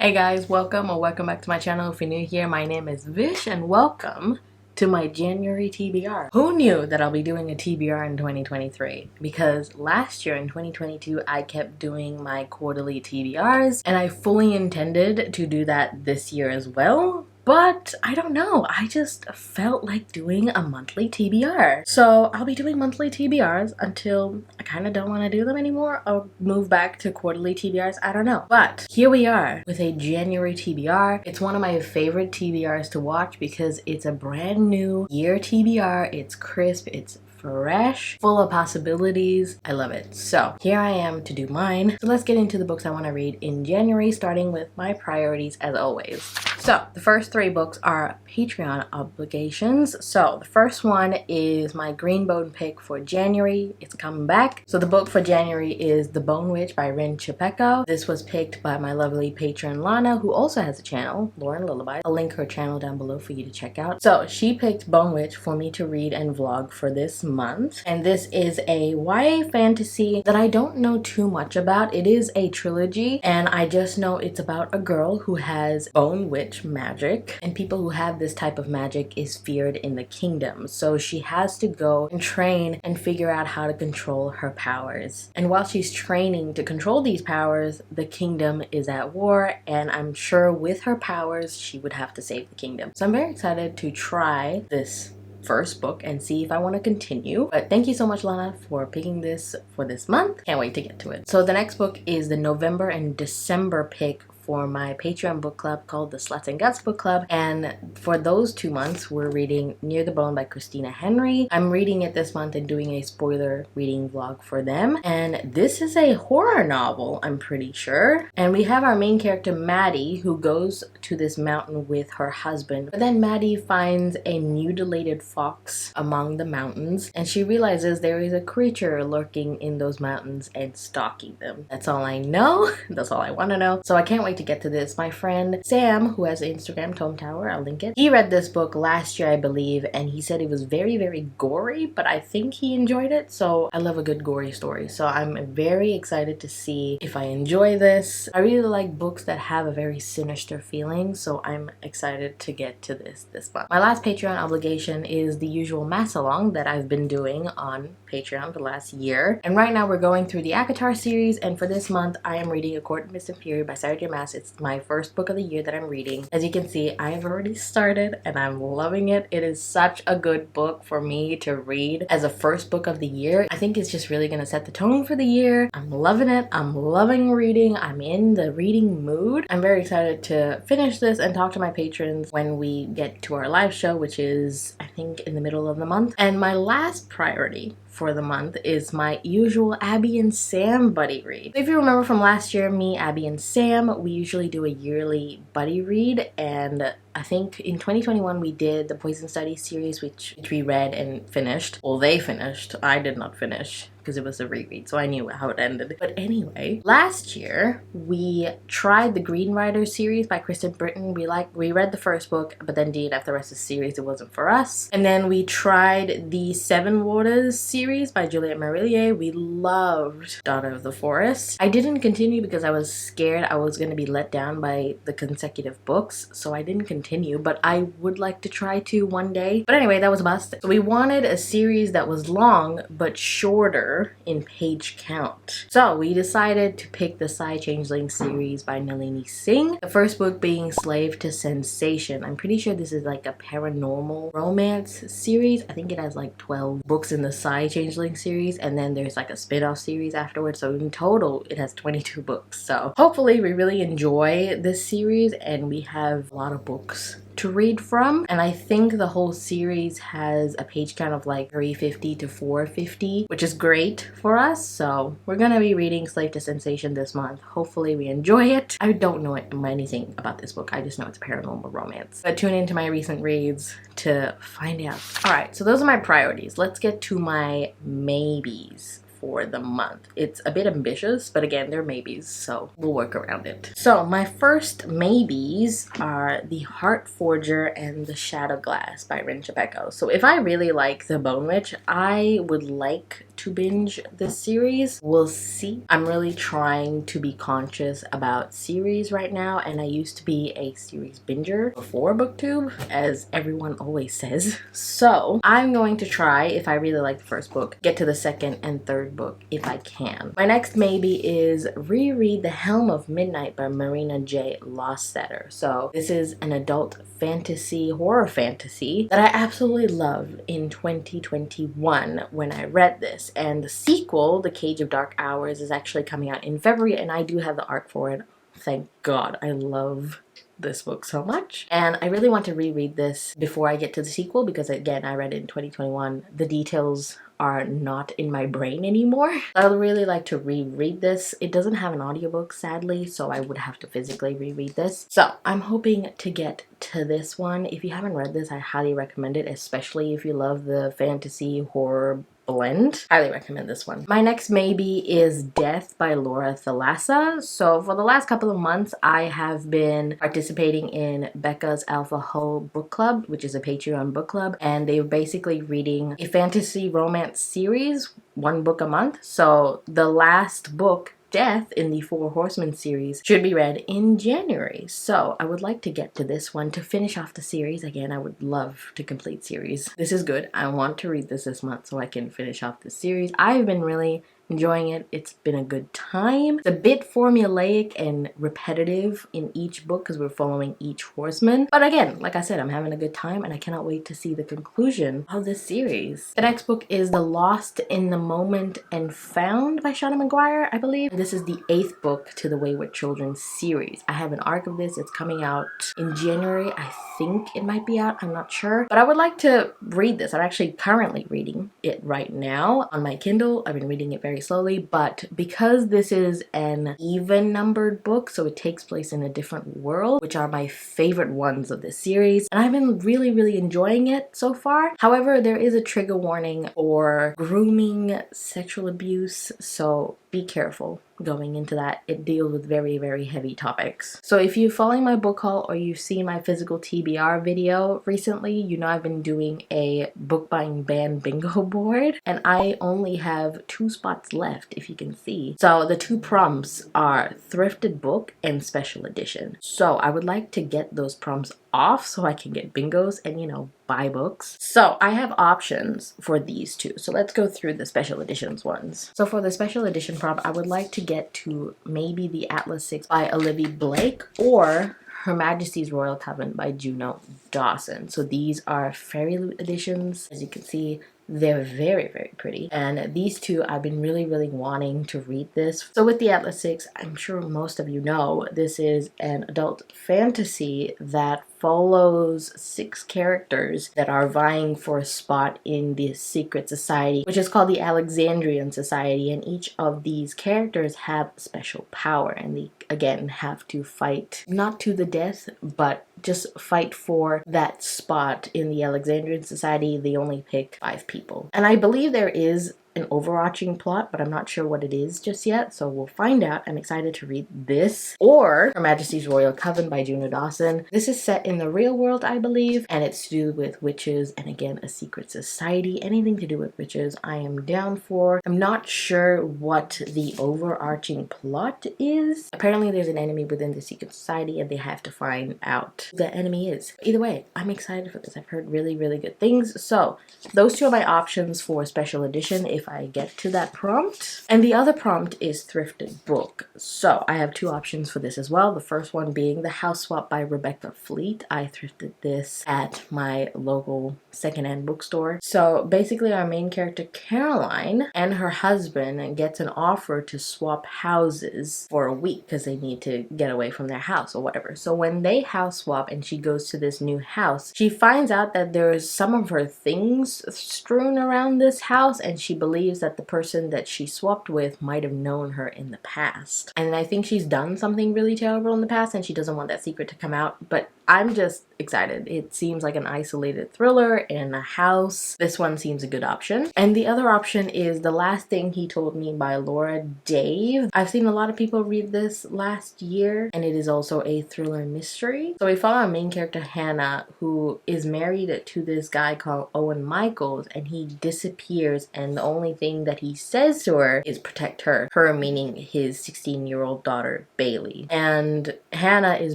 Hey guys, welcome or welcome back to my channel. If you're new here, my name is Vish and welcome to my January TBR. Who knew that I'll be doing a TBR in 2023? Because last year in 2022, I kept doing my quarterly TBRs and I fully intended to do that this year as well. But I don't know, I just felt like doing a monthly TBR. So I'll be doing monthly TBRs until I kind of don't want to do them anymore or move back to quarterly TBRs. I don't know. But here we are with a January TBR. It's one of my favorite TBRs to watch because it's a brand new year TBR. It's crisp, it's fresh, full of possibilities. I love it. So here I am to do mine. So let's get into the books I want to read in January, starting with my priorities as always. So the first three books are Patreon obligations. So the first one is my Green Bone pick for January. It's coming back. So the book for January is The Bone Witch by Rin Chupeco. This was picked by my lovely patron Lana, who also has a channel, Lauren Lullaby. I'll link her channel down below for you to check out. So she picked Bone Witch for me to read and vlog for this month. And this is a YA fantasy that I don't know too much about. It is a trilogy and I just know it's about a girl who has bone witch magic, and people who have this type of magic is feared in the kingdom. So she has to go and train and figure out how to control her powers. And while she's training to control these powers, the kingdom is at war, and I'm sure with her powers she would have to save the kingdom. So I'm very excited to try this first book and see if I want to continue. But thank you so much, Lana, for picking this for this month. Can't wait to get to it. So the next book is the November and December pick for my Patreon book club called the Sluts and Guts book club, and for those 2 months we're reading Near the Bone by Christina Henry. I'm reading it this month and doing a spoiler reading vlog for them, and this is a horror novel, I'm pretty sure. And we have our main character Maddie, who goes to this mountain with her husband, but then Maddie finds a mutilated fox among the mountains and she realizes there is a creature lurking in those mountains and stalking them. That's all I know. That's all I want to know. So I can't wait to get to this. My friend Sam, who has an Instagram, Tome Tower, I'll link it. He read this book last year, I believe, and he said it was very, very gory, but I think he enjoyed it. So I love a good gory story. So I'm very excited to see if I enjoy this. I really like books that have a very sinister feeling, so I'm excited to get to this month. My last Patreon obligation is the usual mass along that I've been doing on Patreon for the last year. And right now we're going through the ACOTAR series, and for this month I am reading A Court of Mist and Fury by Sarah J. Maas. It's my first book of the year that I'm reading. As you can see, I have already started and I'm loving it. It is such a good book for me to read as a first book of the year. I think it's just really gonna set the tone for the year. I'm loving it. I'm loving reading. I'm in the reading mood. I'm very excited to finish this and talk to my patrons when we get to our live show, which is, I think, in the middle of the month. And my last priority for the month is my usual Abby and Sam buddy read. If you remember from last year, me, Abby, and Sam, we usually do a yearly buddy read, and I think in 2021 we did the Poison Study series, which we read and finished. Well, they finished. I did not finish because it was a reread, so I knew how it ended. But anyway, last year we tried the Green Rider series by Kristen Britton. We read the first book, but then DNF the rest of the series. It wasn't for us. And then we tried the Seven Waters series by Juliette Marillier. We loved Daughter of the Forest. I didn't continue because I was scared I was going to be let down by the consecutive books, so I didn't continue, but I would like to try to one day. But anyway, that was a bust. So we wanted a series that was long but shorter in page count. So we decided to pick the Psy Changeling series by Nalini Singh. The first book being Slave to Sensation. I'm pretty sure this is like a paranormal romance series. I think it has like 12 books in the Psy Changeling series, and then there's like a spin-off series afterwards. So in total, it has 22 books. So hopefully we really enjoy this series and we have a lot of books to read from. And I think the whole series has a page count of like 350 to 450, which is great for us. So we're gonna be reading Slave to Sensation this month. Hopefully we enjoy it. I don't know anything about this book. I just know it's a paranormal romance. But tune into my recent reads to find out. All right, so those are my priorities. Let's get to my maybes. for the month. It's a bit ambitious, but again, they're maybes, so we'll work around it. So my first maybes are The Heart Forger and The Shadow Glass by Rin Chupeco. So if I really like The Bone Witch, I would like to binge this series. We'll see. I'm really trying to be conscious about series right now, and I used to be a series binger before BookTube, as everyone always says. So I'm going to try, if I really like the first book, get to the second and third book if I can. My next maybe is reread The Helm of Midnight by Marina J. Lostetter. So this is an adult fantasy, horror fantasy that I absolutely loved in 2021 when I read this. And the sequel, The Cage of Dark Hours, is actually coming out in February, and I do have the ARC for it. Thank God. I love this book so much, and I really want to reread this before I get to the sequel, because again, I read it in 2021. The details are not in my brain anymore. I would really like to reread this. It doesn't have an audiobook, sadly, so I would have to physically reread this. So I'm hoping to get to this one. If you haven't read this, I highly recommend it, especially if you love the fantasy horror blend. Highly recommend this one. My next maybe is Death by Laura Thalassa. So for the last couple of months, I have been participating in Becca's Alpha Ho book club, which is a Patreon book club, and they're basically reading a fantasy romance series, one book a month. So the last book, Death, in the Four Horsemen series, should be read in January. So I would like to get to this one to finish off the series. Again, I would love to complete series. This is good. I want to read this month so I can finish off the series. I've been really enjoying it. It's been a good time. It's a bit formulaic and repetitive in each book because we're following each horseman. But again, like I said, I'm having a good time, and I cannot wait to see the conclusion of this series. The next book is The Lost in the Moment and Found by Shauna Maguire, I believe. This is the 8th book to the Wayward Children series. I have an ARC of this. It's coming out in January. I think it might be out. I'm not sure. But I would like to read this. I'm actually currently reading it right now on my Kindle. I've been reading it very slowly, but because this is an even numbered book, so it takes place in a different world, which are my favorite ones of this series, and I've been really enjoying it so far. However, there is a trigger warning for grooming, sexual abuse, so be careful going into that. It deals with very heavy topics. So if you're following my book haul or you've seen my physical TBR video recently, you know I've been doing a book buying ban bingo board, and I only have 2 spots left, if you can see. So the 2 prompts are thrifted book and special edition. So I would like to get those prompts off so I can get bingos and, you know, buy books. So I have options for these 2. So let's go through the special editions ones. So for the special edition prompt, I would like to get to maybe the Atlas 6 by Olivia Blake or Her Majesty's Royal Coven by Juno Dawson. So these are Fairy Loot editions. As you can see, they're very pretty, and these 2 I've been really wanting to read this. So with the Atlas 6, I'm sure most of you know, this is an adult fantasy that follows 6 characters that are vying for a spot in the secret society, which is called the Alexandrian Society, and each of these characters have special power, and they again have to fight, not to the death, but just fight for that spot in the Alexandrian Society. They only pick 5 people. And I believe there is an overarching plot, but I'm not sure what it is just yet, so we'll find out. I'm excited to read this or Her Majesty's Royal Coven by Juno Dawson. This is set in the real world, I believe, and it's to do with witches and again a secret society. Anything to do with witches I am down for. I'm not sure what the overarching plot is. Apparently there's an enemy within the secret society and they have to find out who the enemy is. Either way, I'm excited for this. I've heard really good things. So those 2 are my options for special edition if I get to that prompt. And the other prompt is thrifted book. So I have 2 options for this as well. The first one being The House Swap by Rebecca Fleet. I thrifted this at my local secondhand bookstore. So basically our main character Caroline and her husband gets an offer to swap houses for a week because they need to get away from their house or whatever. So when they house swap and she goes to this new house, she finds out that there's some of her things strewn around this house, and she believes that the person that she swapped with might have known her in the past. And I think she's done something really terrible in the past and she doesn't want that secret to come out, but I'm just excited. It seems like an isolated thriller. in a house. This one seems a good option. And the other option is The Last Thing He Told Me by Laura Dave. I've seen a lot of people read this last year, and it is also a thriller mystery. So we follow our main character Hannah, who is married to this guy called Owen Michaels, and he disappears, and the only thing that he says to her is protect her. Her meaning his 16-year-old daughter Bailey. And Hannah is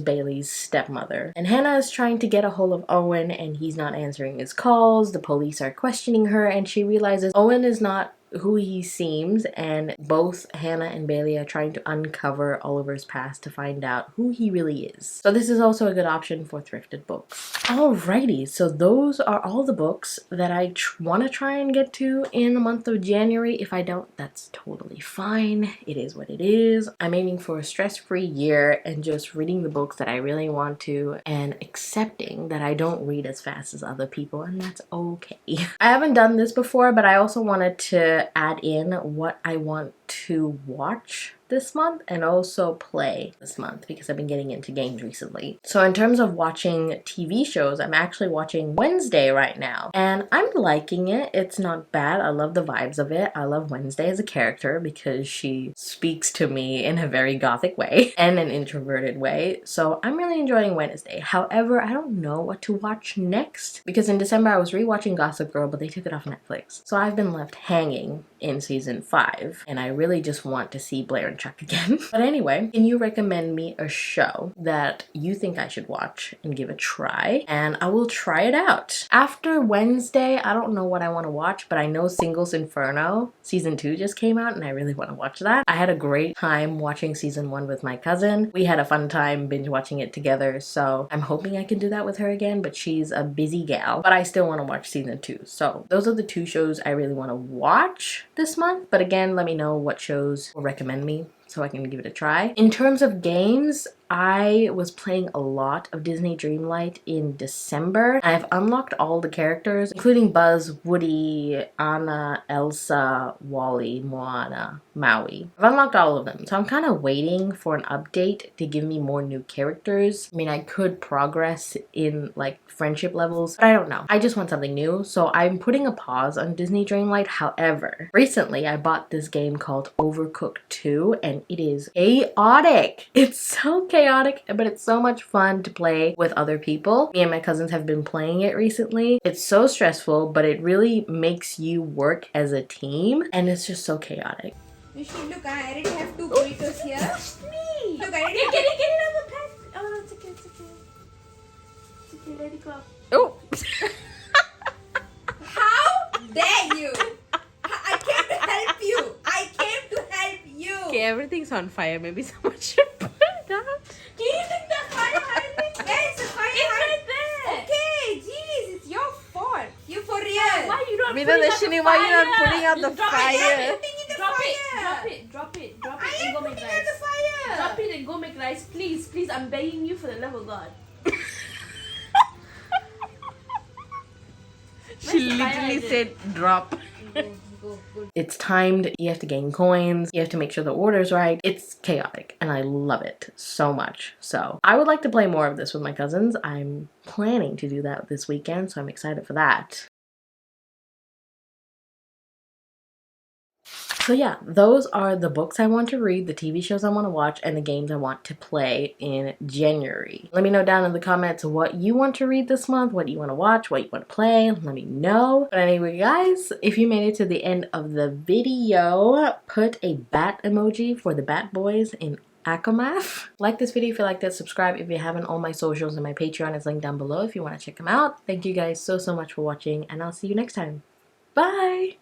Bailey's stepmother. And Hannah is trying to get a hold of Owen, and he's not answering his calls. The police are questioning her, and she realizes Owen is not who he seems, and both Hannah and Bailey are trying to uncover Oliver's past to find out who he really is. So this is also a good option for thrifted books. Alrighty, so those are all the books that I want to try and get to in the month of January. If I don't, that's totally fine. It is what it is. I'm aiming for a stress-free year and just reading the books that I really want to, and accepting that I don't read as fast as other people, and that's okay. I haven't done this before, but I also wanted to add in what I want to watch this month and also play this month, because I've been getting into games recently. So in terms of watching TV shows, I'm actually watching Wednesday right now, and I'm liking it. It's not bad. I love the vibes of it. I love Wednesday as a character because she speaks to me in a very gothic way and an introverted way. So I'm really enjoying Wednesday. However, I don't know what to watch next, because in December I was rewatching Gossip Girl, but they took it off Netflix. So I've been left hanging in season 5, and I really just want to see Blair and Chuck again. But anyway, can you recommend me a show that you think I should watch and give a try? And I will try it out. After Wednesday, I don't know what I want to watch, but I know Singles Inferno season 2 just came out, and I really want to watch that. I had a great time watching season 1 with my cousin. We had a fun time binge watching it together, so I'm hoping I can do that with her again, but she's a busy gal. But I still want to watch season 2. So those are the 2 shows I really want to watch this month. But again, let me know what shows will recommend me so I can give it a try. In terms of games, I was playing a lot of Disney Dreamlight in December. I've unlocked all the characters, including Buzz, Woody, Anna, Elsa, Wally, Moana, Maui. I've unlocked all of them, so I'm kind of waiting for an update to give me more new characters. I mean, I could progress in like friendship levels, but I don't know. I just want something new, so I'm putting a pause on Disney Dreamlight. However, recently I bought this game called Overcooked 2, and it is chaotic. It's so chaotic, but it's so much fun to play with other people. Me and my cousins have been playing it recently. It's so stressful, but it really makes you work as a team, and it's just so chaotic. Rishi, look, I already have 2 burritos here. Me! Look, I already Get have... it out of the pack! Oh, no, it's okay, it's okay. It's okay, let it go. Oh! How dare you? I came to help you. I came to help you. Okay, everything's on fire. Maybe someone should put it out. Do you think the fire hydrant? Where is the fire hydrant? It's right there. Okay, jeez, it's your fault. You for real. Why you not Mina putting out Dashini, the why you not fire? putting out the Just drop fire? I am putting in the Drop it, fire. drop it, drop it, drop it, I and am go make putting out rice. the fire. Drop it and go make rice, please, please. I'm begging you for the love of God. She Where's the fire literally hydrant? said drop. Go. It's timed, you have to gain coins, you have to make sure the order's right. It's chaotic, and I love it so much. So I would like to play more of this with my cousins. I'm planning to do that this weekend, so I'm excited for that. So yeah, those are the books I want to read, the TV shows I want to watch, and the games I want to play in January. Let me know down in the comments what you want to read this month, what you want to watch, what you want to play. Let me know. But anyway, guys, if you made it to the end of the video, put a bat emoji for the Bat Boys in ACOMAF. Like this video if you liked it, subscribe if you haven't. All my socials and my Patreon is linked down below if you want to check them out. Thank you guys so much for watching, and I'll see you next time. Bye!